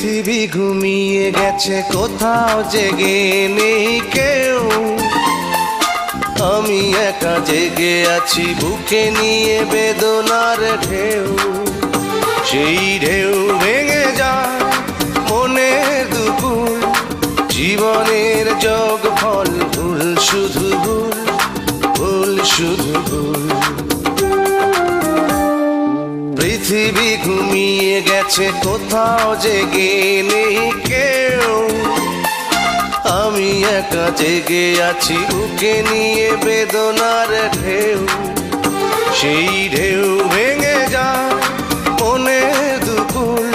পৃথিবী ঘুমিয়ে গেছে, কোথাও জেগে নেই কেউ। আমি একা জেগে আছি, বুকে নিয়ে বেদনার ঢেউ। সেই ঢেউ ভেঙে যায় মনের দুকুল, জীবনের যোগ ফল ভুল, শুধু ভুল, ভুল শুধু ভুল। পৃথিবী ঘুমিয়ে গেছে, কোথাও জেগে নেই কেউ। আমি একা জেগে আছি, বুকে নিয়ে বেদনার ঢেউ। সেই ঢেউ ভেঙে যায় মনের দুকুল,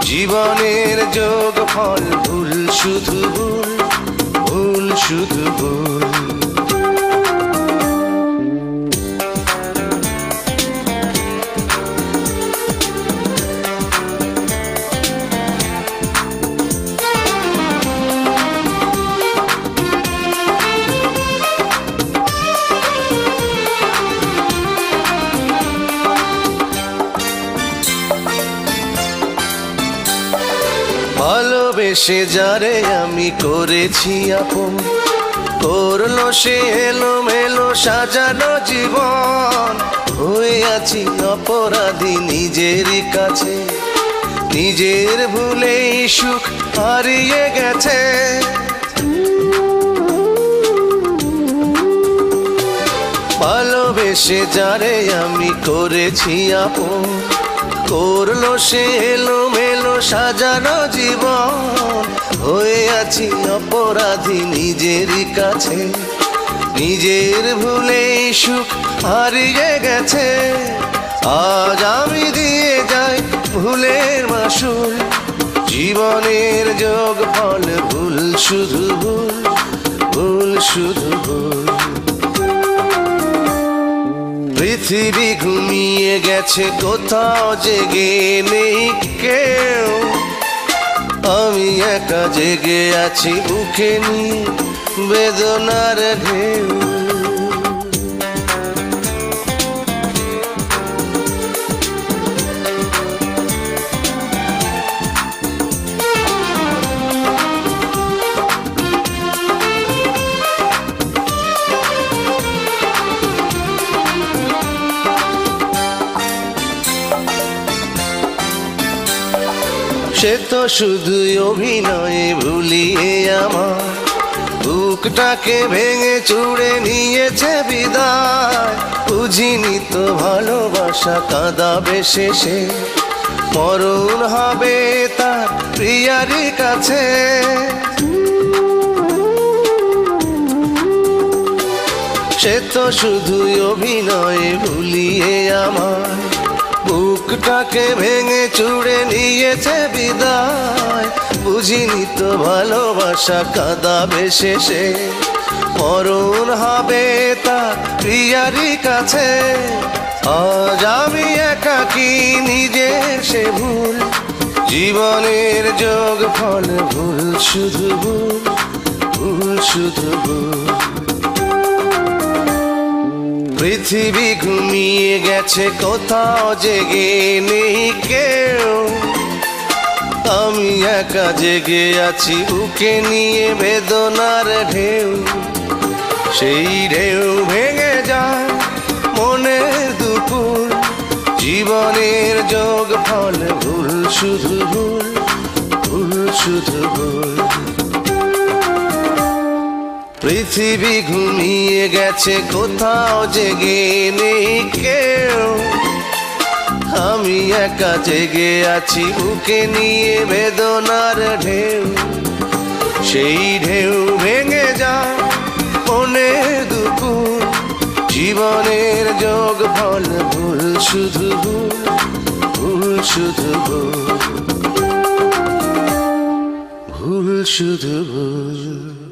জীবনের যোগ ফল ভুল, শুধু ভুল, ভুল শুধু ভুল। ভালোবেসে যারে আমি করেছি আপন, করলো সে এলোমেলো সাজানো জীবন। হয়ে আছি অপরাধী নিজেরই কাছে, নিজের ভুলেই সুখ হারিয়ে গেছে। ভালোবেসে যারে আমি করেছি আপন, করলো সে এলোমেলো সাজানো জীবন। হয়ে আছি অপরাধী নিজেরই কাছে, নিজের ভুলেই সুখ হারিয়ে গেছে। আজ আমি দিয়ে যাই ভুলের মাসুল, জীবনের যোগ ফল ভুল, শুধু ভুল, ভুল শুধু ভুল। পৃথিবী ঘুমিয়ে গেছে, কোথাও জেগে নেই কেউ। আমি একা জেগে আছি, বুকে নিয়ে বেদনার ঢেউ। সে তো শুধুই অভিনয়ে ভুলিয়ে আমার বুকটাকে ভেঙে চুড়ে নিয়েছে বিদায়। বুঝিনি তো ভালোবাসা কাঁদাবে শেষে, মরণ হবে তার প্রিয়ারই কাছে। সে তো শুধুই অভিনয়ে ভুলিয়ে আমার বুকটাকে ভেঙে চুড়ে নিয়েছে বিদায়। বুঝিনি তো ভালোবাসা কাঁদাবে শেষে, মরণ হবে তার প্রিয়ারই কাছে। আজ আমি একাকী নিজের সে ভুল, জীবনের যোগ ফল ভুল, শুধু ভুল, ভুল শুধু ভুল। পৃথিবী ঘুমিয়ে গেছে, কোথাও জেগে নেই কেউ। আমি একা জেগে আছি, বুকে নিয়ে বেদনার ঢেউ। সেই ঢেউ ভেঙে যায় মনের দুকুল, জীবনের যোগ ফল ভুল, শুধু ভুল, ভুল শুধু ভুল। পৃথিবী ঘুমিয়ে গেছে, কোথাও জেগে নেই কেউ। আমি একা জেগে আছি, বুকে নিয়ে বেদনার ঢেউ। সেই ঢেউ ভেঙে যায় মনের দুকুল, জীবনের যোগ ফল ভুল, শুধু ভুল, ভুল শুধু ভুল, ভুল শুধু ভুল।